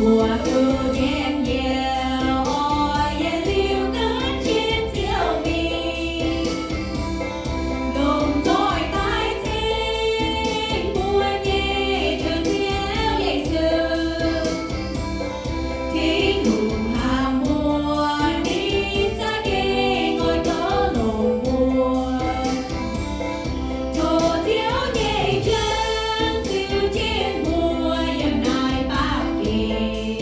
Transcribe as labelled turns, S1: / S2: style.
S1: mùa thu chen nhiều yên lưu cất trên diệu mi lùng rồi tay sinh mùa nhẹ trường diệu dậy sương thì cùng hàng mùa đi ra kia ngồi có lồng mùa thổ thiếu nhẹ chân diệu trên mùa yếm nai bạc kề